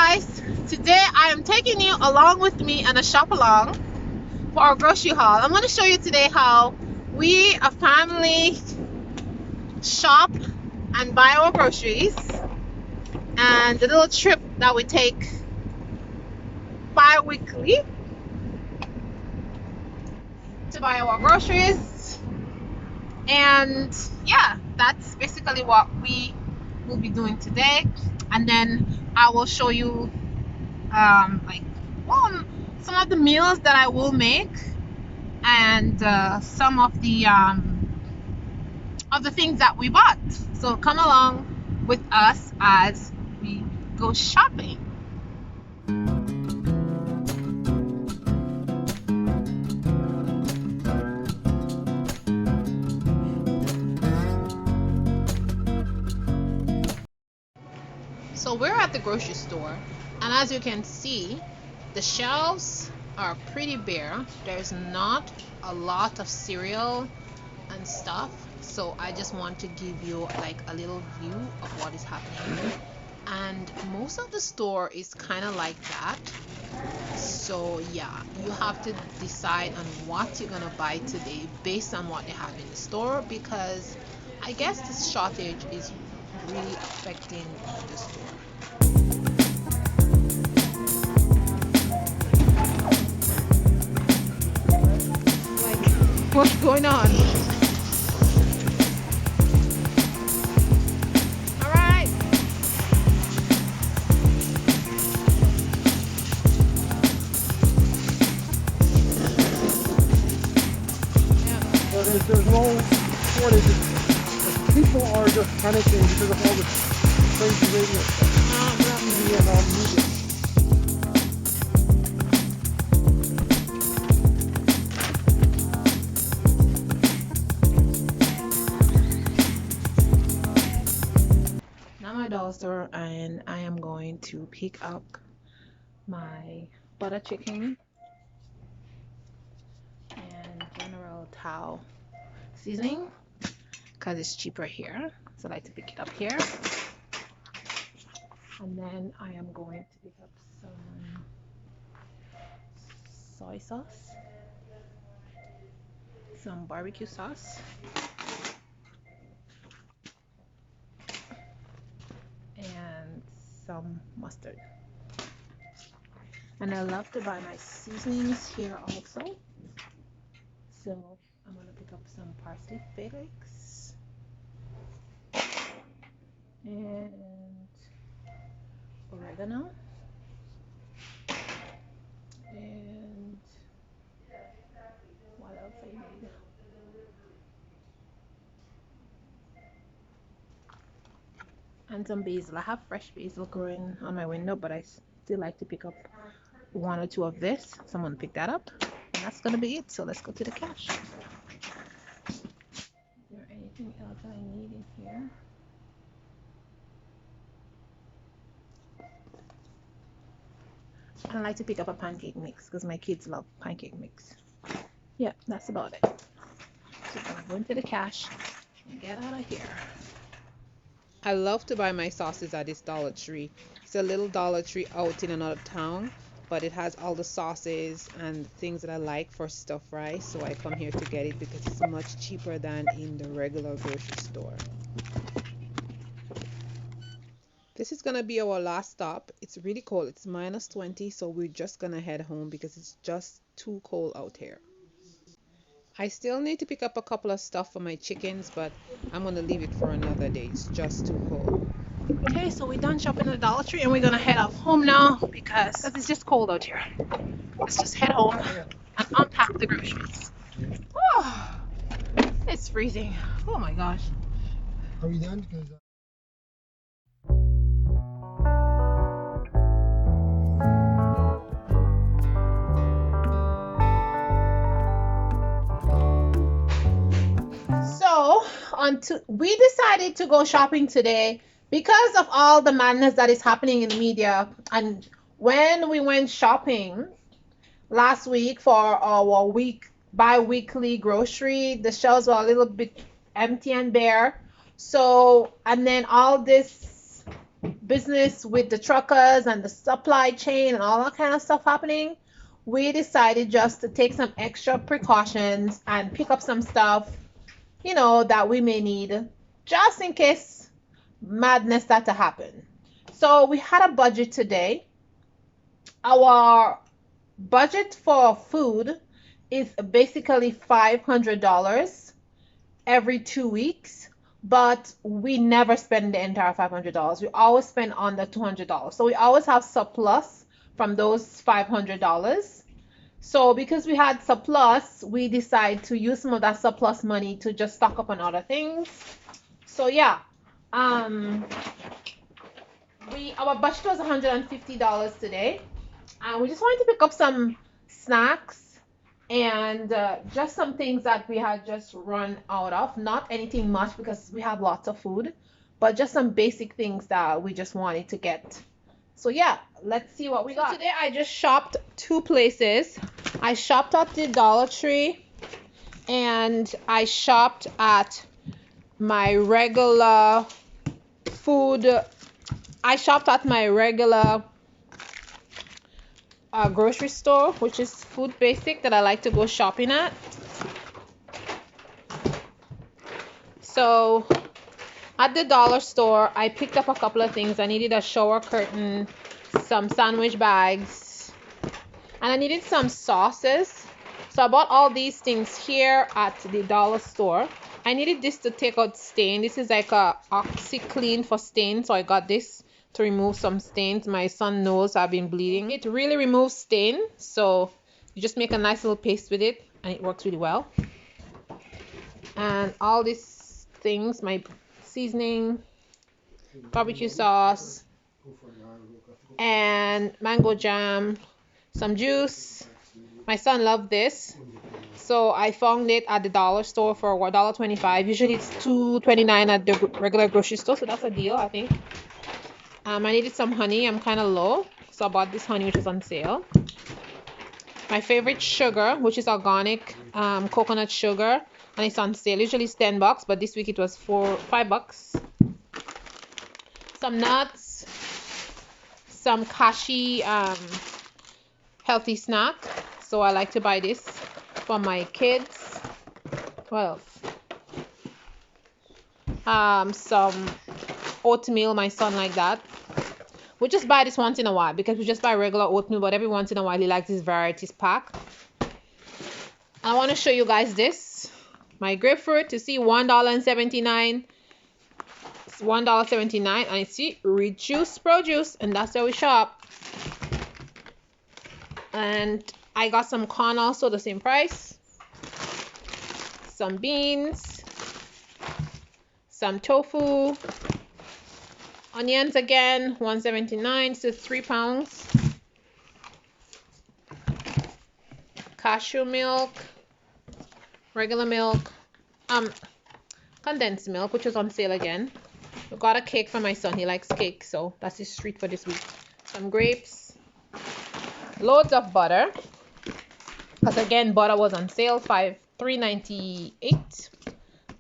guys, today I am taking you along with me on a shop along for our grocery haul. I'm going to show you today how we, a family, shop and buy our groceries, and the little trip that we take bi-weekly to buy our groceries. And yeah, that's basically what we will be doing today. And then I will show you some of the meals that I will make, and some of the things that we bought. So come along with us as we go shopping. So we're at the grocery store, and as you can see, the shelves are pretty bare. There's not a lot of cereal and stuff, so I just want to give you like a little view of what is happening. And most of the store is kind of like that, so yeah, you have to decide on what you're gonna buy today based on what they have in the store, because I guess this shortage is really affecting the store. Like, what's going on? All right. So there's no shortage. People are just panicking because of all the crazy radio stuff. TV and all media. Now I'm at the dollar store, and I am going to pick up my butter chicken and General Tao seasoning because it's cheaper here, so I like to pick it up here. And then I am going to pick up some soy sauce, some barbecue sauce, and some mustard. And I love to buy my seasonings here also, so I'm going to pick up some parsley flakes and oregano and what else I need? And some basil. I have fresh basil growing on my window, but I still like to pick up one or two of this. So I'm gonna pick that up, and that's gonna be it. So let's go to the cash. Is there anything else I need in here? I like to pick up a pancake mix because my kids love pancake mix. Yeah, that's about it. So I'm gonna go into the cash and get out of here. I love to buy my sauces at this Dollar Tree. It's a little Dollar Tree out in another town, but it has all the sauces and things that I like for stuff rice, so I come here to get it because it's much cheaper than in the regular grocery store. This is gonna be our last stop. It's really cold. It's -20, so we're just gonna head home because it's just too cold out here. I still need to pick up a couple of stuff for my chickens, but I'm gonna leave it for another day. It's just too cold. Okay, so we're done shopping at the Dollar Tree, and we're gonna head off home now because it's just cold out here. Let's just head home and unpack the groceries. Oh, it's freezing. Oh my gosh. Are we done? Because we decided to go shopping today because of all the madness that is happening in the media. And when we went shopping last week for our bi-weekly grocery, the shelves were a little bit empty and bare. So, and then all this business with the truckers and the supply chain and all that kind of stuff happening, we decided just to take some extra precautions and pick up some stuff, you know, that we may need just in case madness that to happen. So we had a budget today. Our budget for food is basically $500 every 2 weeks, but we never spend the entire $500. We always spend under $200. So we always have surplus from those $500. So because we had surplus, we decided to use some of that surplus money to just stock up on other things. So yeah, our budget was $150 today, and we just wanted to pick up some snacks and just some things that we had just run out of. Not anything much because we have lots of food, but just some basic things that we just wanted to get. So yeah, let's see what we got. Today I just shopped two places. I shopped at the Dollar Tree and I shopped at my regular food. I shopped at my regular grocery store, which is Food Basic, that I like to go shopping at. So at the dollar store, I picked up a couple of things. I needed a shower curtain, some sandwich bags, and I needed some sauces. So I bought all these things here at the dollar store. I needed this to take out stain. This is like a OxyClean for stain, so I got this to remove some stains. My son knows I've been bleeding. It really removes stain, so you just make a nice little paste with it and it works really well. And all these things, my seasoning, barbecue sauce, and mango jam, some juice. My son loved this, so I found it at the dollar store for $1.25. Usually it's $2.29 at the regular grocery store, so that's a deal, I think. I needed some honey. I'm kind of low, so I bought this honey, which is on sale. My favorite sugar, which is organic coconut sugar, and it's on sale. Usually it's $10, but this week it was $5. Some nuts, some cashew healthy snack. So I like to buy this for my kids. What else? Some oatmeal. My son like that. We just buy this once in a while because we just buy regular oatmeal, but every once in a while he likes this varieties pack. I want to show you guys this. My grapefruit, you see $1.79. It's $1.79, and it's reduced produce, and that's where we shop. And I got some corn also, the same price. Some beans, some tofu, onions again, $1.79, so 3 pounds. Cashew milk, regular milk, condensed milk, which is on sale again. We got a cake for my son. He likes cake, so that's his treat for this week. Some grapes, loads of butter, because again butter was on sale, $3.98.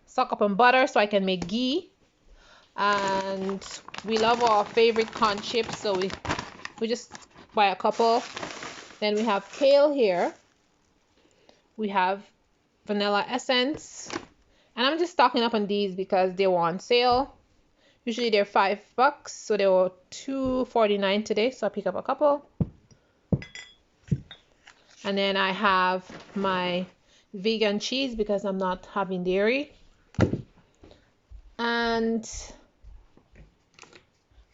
Stock up on butter so I can make ghee. And we love our favorite corn chips, so we just buy a couple. Then we have kale here. We have vanilla essence, and I'm just stocking up on these because they were on sale. Usually they're $5, so they were $2.49 today, so I pick up a couple. And then I have my vegan cheese because I'm not having dairy. And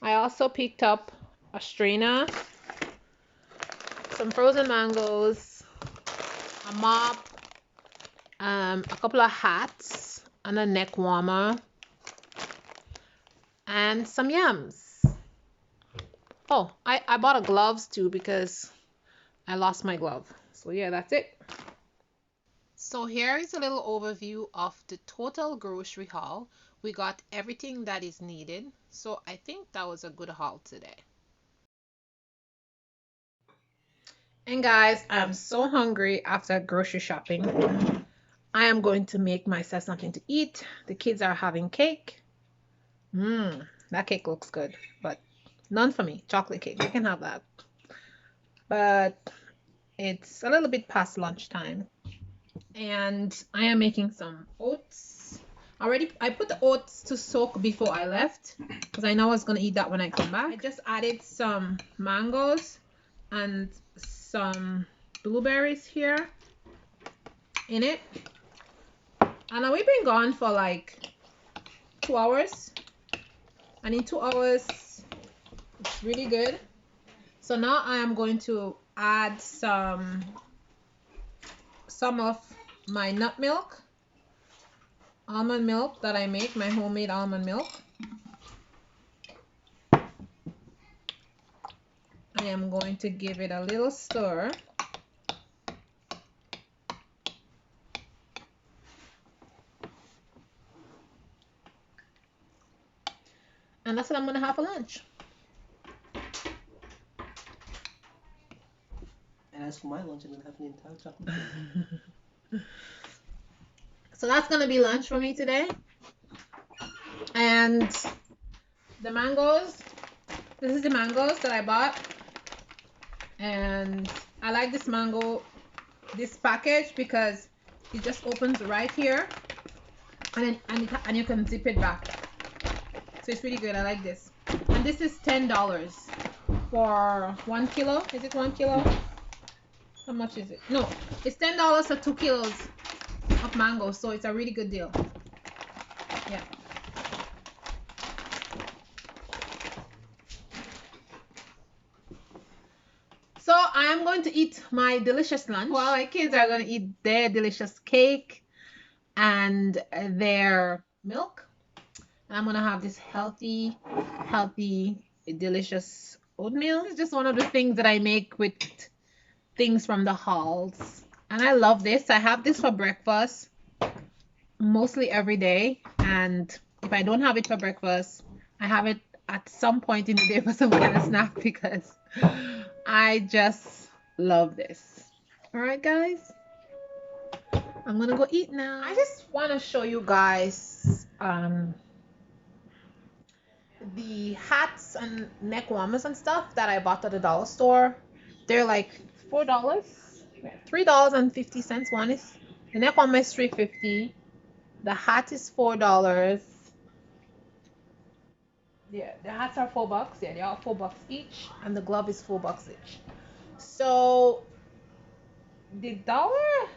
I also picked up a strainer, some frozen mangoes, a mop, a couple of hats, and a neck warmer, and some yams. Oh, I bought a gloves too because I lost my glove. So yeah, that's it. So here is a little overview of the total grocery haul. We got everything that is needed, so I think that was a good haul today. And guys, I'm so hungry after grocery shopping. I am going to make myself something to eat. The kids are having cake. That cake looks good, but none for me. Chocolate cake, you can have that. But it's a little bit past lunchtime, and I am making some oats. I put the oats to soak before I left because I know I was gonna eat that when I come back. I just added some mangoes and some blueberries here in it, and we've been gone for like 2 hours, and in 2 hours it's really good. So now I am going to add some of my nut milk, almond milk that I make, my homemade almond milk. I am going to give it a little stir. And that's what I'm gonna have for lunch. And as for my lunch, I'm gonna have an entire chocolate cake. So that's gonna be lunch for me today. And the mangoes, this is the mangoes that I bought, and I like this package because it just opens right here, and you can zip it back. So it's really good. I like this. And this is $10 for 1 kilo. Is it 1 kilo? How much is it? No, it's $10 for 2 kilos of mango. So it's a really good deal. Yeah. So I am going to eat my delicious lunch while my kids are going to eat their delicious cake and their milk. And I'm going to have this healthy, delicious oatmeal. It's just one of the things that I make with things from the halls. And I love this. I have this for breakfast mostly every day. And if I don't have it for breakfast, I have it at some point in the day for some kind of snack because I just love this. All right, guys. I'm going to go eat now. I just want to show you guys the hats and neck warmers and stuff that I bought at the dollar store. They're like $4, $3.50. One is the neck warmer is $3.50. The hat is $4. Yeah, the hats are $4. Yeah, they are $4 each, and the glove is $4 each. So the Dollar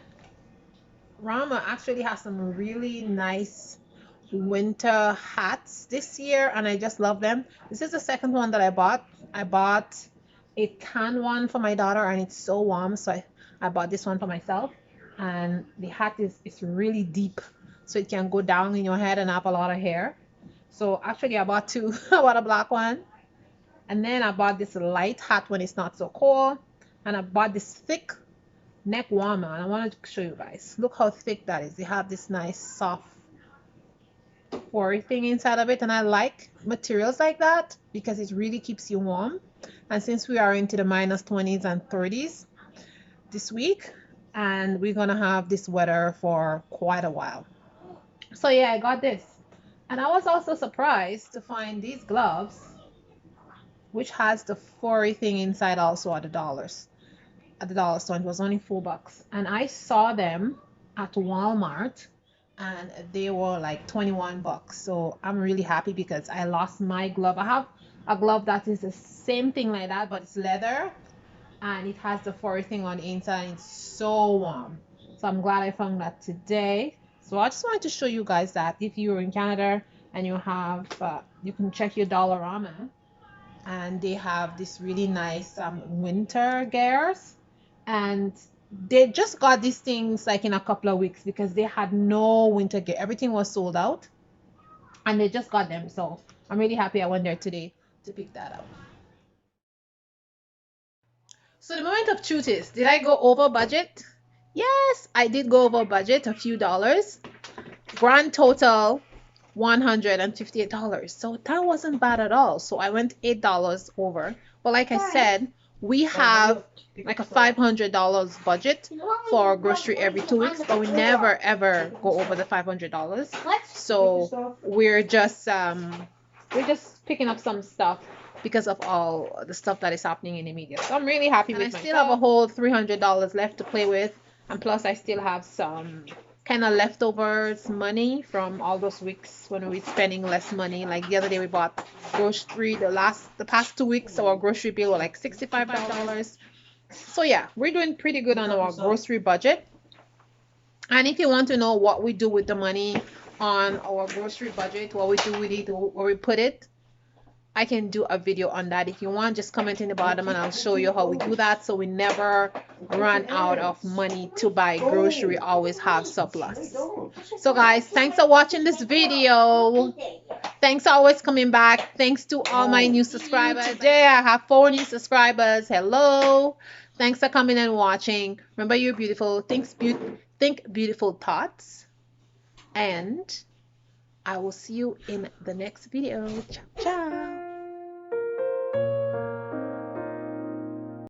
Rama actually has some really nice winter hats this year, and I just love them. This is the second one that I bought. I bought a tan one for my daughter, and it's so warm, so I bought this one for myself. And the hat is really deep, so it can go down in your head and have a lot of hair. So actually I bought two. I bought a black one, and then I bought this light hat when it's not so cold, and I bought this thick neck warmer, and I wanted to show you guys. Look how thick that is. They have this nice soft furry thing inside of it, and I like materials like that because it really keeps you warm. And since we are into the minus 20s and 30s this week, and we're gonna have this weather for quite a while, so yeah, I got this. And I was also surprised to find these gloves, which has the furry thing inside also at the dollar store. It was only $4, and I saw them at Walmart and they were like $21. So I'm really happy because I lost my glove. I have a glove that is the same thing like that, but it's leather and it has the furry thing on the inside. It's so warm. So I'm glad I found that today. So I just wanted to show you guys that if you're in Canada and you have you can check your Dollarama, and they have this really nice winter gears, and they just got these things like in a couple of weeks because they had no winter gear. Everything was sold out, and they just got them. So I'm really happy I went there today to pick that up. So the moment of truth is, did I go over budget? Yes, I did go over budget a few dollars. Grand total $158. So that wasn't bad at all. So I went $8 over. But like I said, we have like a $500 budget for grocery every 2 weeks, but we never ever go over the $500. So we're just we're just picking up some stuff because of all the stuff that is happening in the media. So I'm really happy with myself. I still have a whole $300 left to play with, and plus I still have some kind of leftovers money from all those weeks when we were spending less money. Like the other day we bought grocery. The past 2 weeks our grocery bill was like $65. So yeah, we're doing pretty good on our grocery budget. And if you want to know what we do with the money on our grocery budget, what we do with it, where we put it, I can do a video on that. If you want, just comment in the bottom and I'll show you how we do that, so we never run out of money to buy grocery, always have surplus. So guys, thanks for watching this video. Thanks for always coming back. Thanks to all my new subscribers. Today I have 4 new subscribers. Hello. Thanks for coming and watching. Remember, you're beautiful. Think beautiful thoughts. And I will see you in the next video. Ciao, ciao.